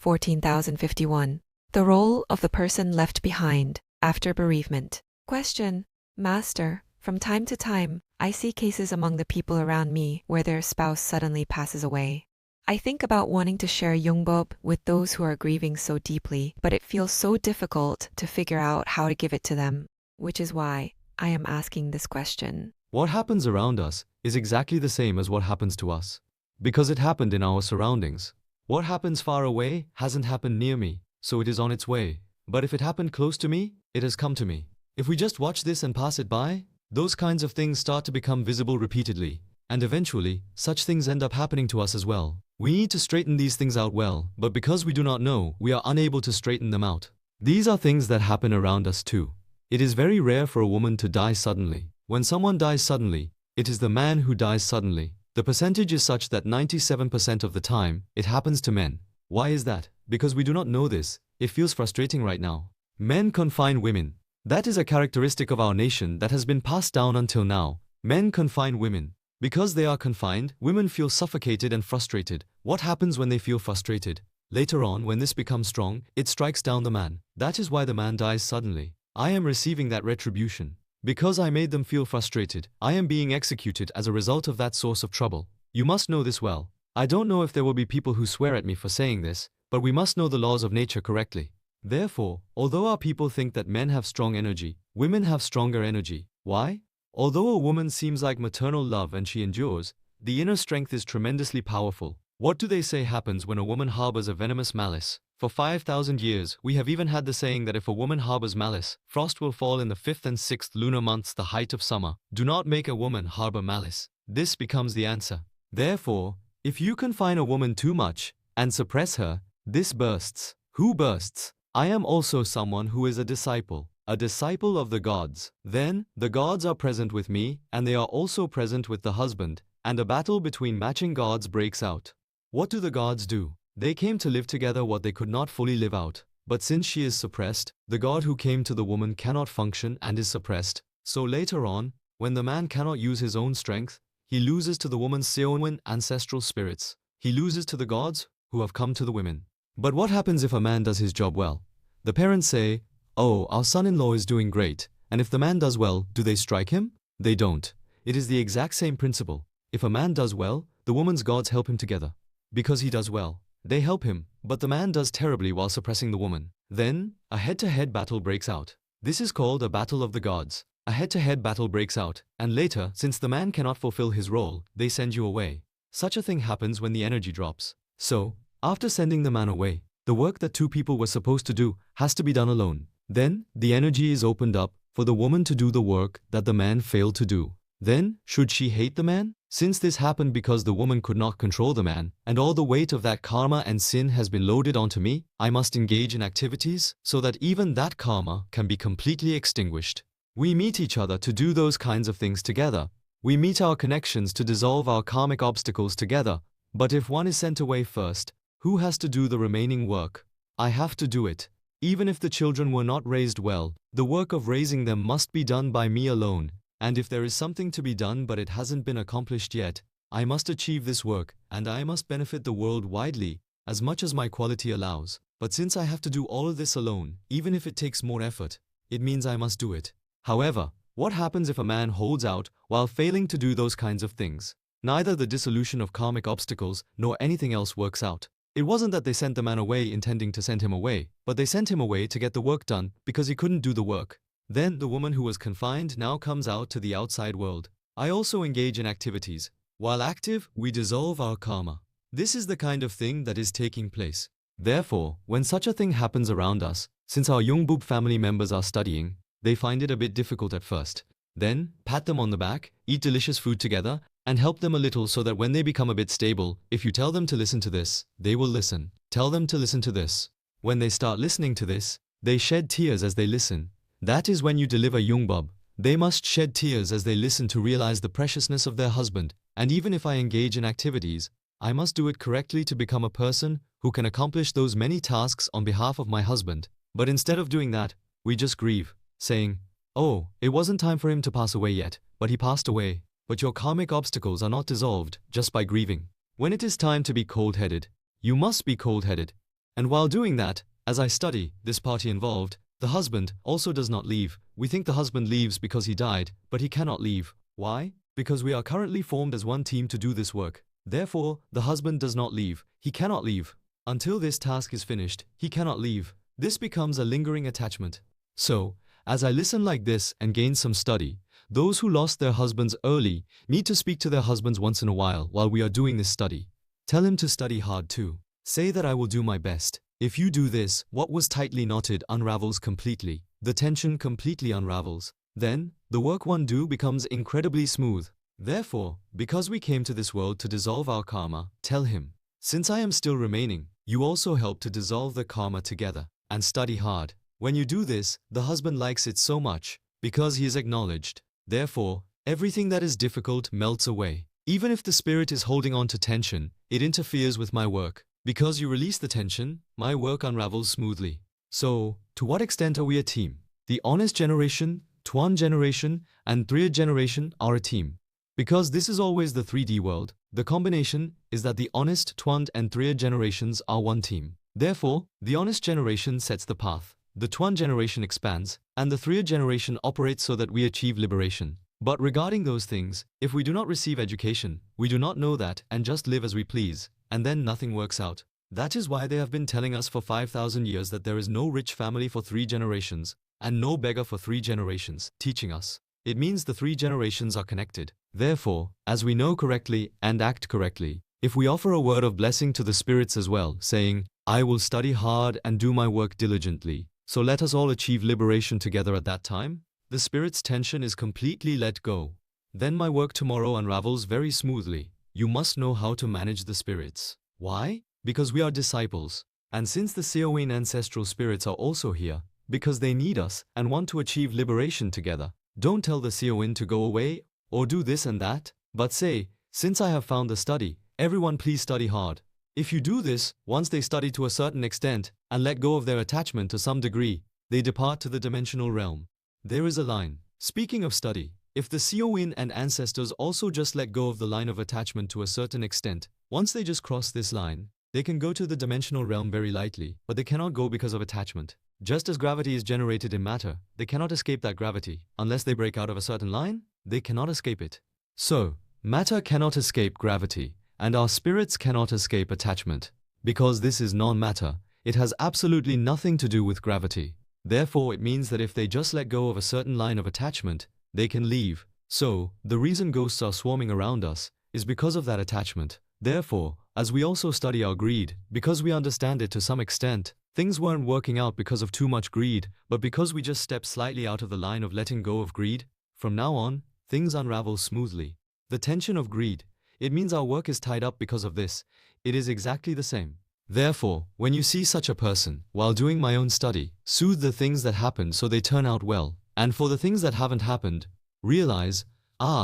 14,051. The role of the person left behind after bereavement. Question. Master, from time to time, I see cases among the people around me where their spouse suddenly passes away. I think about wanting to share Yungbub with those who are grieving so deeply, but it feels so difficult to figure out how to give it to them, which is why I am asking this question. What happens around us is exactly the same as what happens to us, because it happened in our surroundings. What happens far away hasn't happened near me, so it is on its way. But if it happened close to me, it has come to me. If we just watch this and pass it by, those kinds of things start to become visible repeatedly, and eventually, such things end up happening to us as well. We need to straighten these things out well, but because we do not know, we are unable to straighten them out. These are things that happen around us too. It is very rare for a woman to die suddenly. When someone dies suddenly, it is the man who dies suddenly. The percentage is such that 97% of the time, it happens to men. Why is that? Because we do not know this. It feels frustrating right now. Men confine women. That is a characteristic of our nation that has been passed down until now. Men confine women. Because they are confined, women feel suffocated and frustrated. What happens when they feel frustrated? Later on, when this becomes strong, it strikes down the man. That is why the man dies suddenly. I am receiving that retribution. Because I made them feel frustrated, I am being executed as a result of that source of trouble. You must know this well. I don't know if there will be people who swear at me for saying this, but we must know the laws of nature correctly. Therefore, although our people think that men have strong energy, women have stronger energy. Why? Although a woman seems like maternal love and she endures, the inner strength is tremendously powerful. What do they say happens when a woman harbors a venomous malice? For 5,000 years, we have even had the saying that if a woman harbors malice, frost will fall in the 5th and 6th lunar months, the height of summer. Do not make a woman harbor malice. This becomes the answer. Therefore, if you confine a woman too much and suppress her, this bursts. Who bursts? I am also someone who is a disciple of the gods. Then, the gods are present with me, and they are also present with the husband, and a battle between matching gods breaks out. What do the gods do? They came to live together what they could not fully live out. But since she is suppressed, the god who came to the woman cannot function and is suppressed. So later on, when the man cannot use his own strength, he loses to the woman's Seonwin ancestral spirits. He loses to the gods who have come to the women. But what happens if a man does his job well? The parents say, "Oh, our son-in-law is doing great." And if the man does well, do they strike him? They don't. It is the exact same principle. If a man does well, the woman's gods help him together. Because he does well, they help him, but the man does terribly while suppressing the woman. Then, a head-to-head battle breaks out. This is called a battle of the gods. A head-to-head battle breaks out, and later, since the man cannot fulfill his role, they send you away. Such a thing happens when the energy drops. So, after sending the man away, the work that two people were supposed to do has to be done alone. Then, the energy is opened up for the woman to do the work that the man failed to do. Then, should she hate the man? Since this happened because the woman could not control the man, and all the weight of that karma and sin has been loaded onto me, I must engage in activities so that even that karma can be completely extinguished. We meet each other to do those kinds of things together. We meet our connections to dissolve our karmic obstacles together. But if one is sent away first, who has to do the remaining work? I have to do it. Even if the children were not raised well, the work of raising them must be done by me alone. And if there is something to be done but it hasn't been accomplished yet, I must achieve this work, and I must benefit the world widely, as much as my quality allows. But since I have to do all of this alone, even if it takes more effort, it means I must do it. However, what happens if a man holds out while failing to do those kinds of things? Neither the dissolution of karmic obstacles nor anything else works out. It wasn't that they sent the man away intending to send him away, but they sent him away to get the work done because he couldn't do the work. Then the woman who was confined now comes out to the outside world. I also engage in activities. While active, we dissolve our karma. This is the kind of thing that is taking place. Therefore, when such a thing happens around us, since our Yongbuk family members are studying, they find it a bit difficult at first. Then, pat them on the back, eat delicious food together, and help them a little so that when they become a bit stable, if you tell them to listen to this, they will listen. Tell them to listen to this. When they start listening to this, they shed tears as they listen. That is when you deliver Yongbub. They must shed tears as they listen to realize the preciousness of their husband. And even if I engage in activities, I must do it correctly to become a person who can accomplish those many tasks on behalf of my husband. But instead of doing that, we just grieve, saying, "Oh, it wasn't time for him to pass away yet, but he passed away." But your karmic obstacles are not dissolved just by grieving. When it is time to be cold-headed, you must be cold-headed. And while doing that, as I study, this party involved, the husband also does not leave. We think the husband leaves because he died, but he cannot leave. Why? Because we are currently formed as one team to do this work. Therefore, the husband does not leave. He cannot leave. Until this task is finished, he cannot leave. This becomes a lingering attachment. So, as I listen like this and gain some study, those who lost their husbands early need to speak to their husbands once in a while we are doing this study. Tell him to study hard too. Say that I will do my best. If you do this, what was tightly knotted unravels completely. The tension completely unravels. Then, the work one do becomes incredibly smooth. Therefore, because we came to this world to dissolve our karma, tell him, since I am still remaining, you also help to dissolve the karma together, and study hard. When you do this, the husband likes it so much, because he is acknowledged. Therefore, everything that is difficult melts away. Even if the spirit is holding on to tension, it interferes with my work. Because you release the tension, my work unravels smoothly. So, to what extent are we a team? The honest generation, Tuan generation, and 3rd generation are a team. Because this is always the 3D world, the combination is that the honest, Tuan, and 3rd generations are one team. Therefore, the honest generation sets the path. The Tuan generation expands, and the 3rd generation operates so that we achieve liberation. But regarding those things, if we do not receive education, we do not know that and just live as we please, and then nothing works out. That is why they have been telling us for 5,000 years that there is no rich family for 3 generations, and no beggar for 3 generations, teaching us. It means the 3 generations are connected. Therefore, as we know correctly and act correctly, if we offer a word of blessing to the spirits as well, saying, I will study hard and do my work diligently, so let us all achieve liberation together at that time, the spirit's tension is completely let go. Then my work tomorrow unravels very smoothly. You must know how to manage the spirits. Why? Because we are disciples. And since the Seowin ancestral spirits are also here, because they need us and want to achieve liberation together, don't tell the Seowin to go away or do this and that, but say, since I have found the study, everyone please study hard. If you do this, once they study to a certain extent and let go of their attachment to some degree, they depart to the dimensional realm. There is a line. Speaking of study, if the Seowin and ancestors also just let go of the line of attachment to a certain extent, once they just cross this line, they can go to the dimensional realm very lightly, but they cannot go because of attachment. Just as gravity is generated in matter, they cannot escape that gravity. Unless they break out of a certain line, they cannot escape it. So, matter cannot escape gravity, and our spirits cannot escape attachment. Because this is non-matter, it has absolutely nothing to do with gravity. Therefore, it means that if they just let go of a certain line of attachment, they can leave. So, the reason ghosts are swarming around us is because of that attachment. Therefore, as we also study our greed, because we understand it to some extent, things weren't working out because of too much greed, but because we just stepped slightly out of the line of letting go of greed. From now on, things unravel smoothly. The tension of greed, it means our work is tied up because of this. It is exactly the same. Therefore, when you see such a person, while doing my own study, soothe the things that happened so they turn out well, and for the things that haven't happened, realize,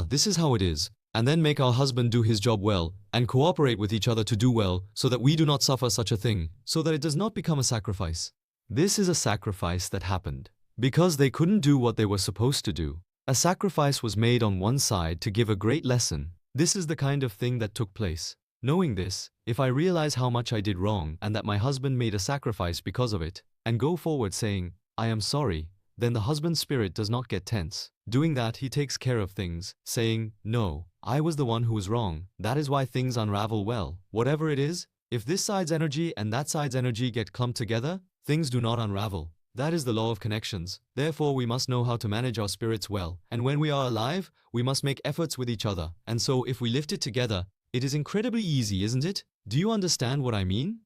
this is how it is, and then make our husband do his job well, and cooperate with each other to do well, so that we do not suffer such a thing, so that it does not become a sacrifice. This is a sacrifice that happened, because they couldn't do what they were supposed to do. A sacrifice was made on one side to give a great lesson. This is the kind of thing that took place. Knowing this, if I realize how much I did wrong and that my husband made a sacrifice because of it, and go forward saying, I am sorry, then the husband's spirit does not get tense. Doing that, he takes care of things, saying, no, I was the one who was wrong. That is why things unravel well. Whatever it is, if this side's energy and that side's energy get clumped together, things do not unravel. That is the law of connections. Therefore, we must know how to manage our spirits well. And when we are alive, we must make efforts with each other. And so if we lift it together, it is incredibly easy, isn't it? Do you understand what I mean?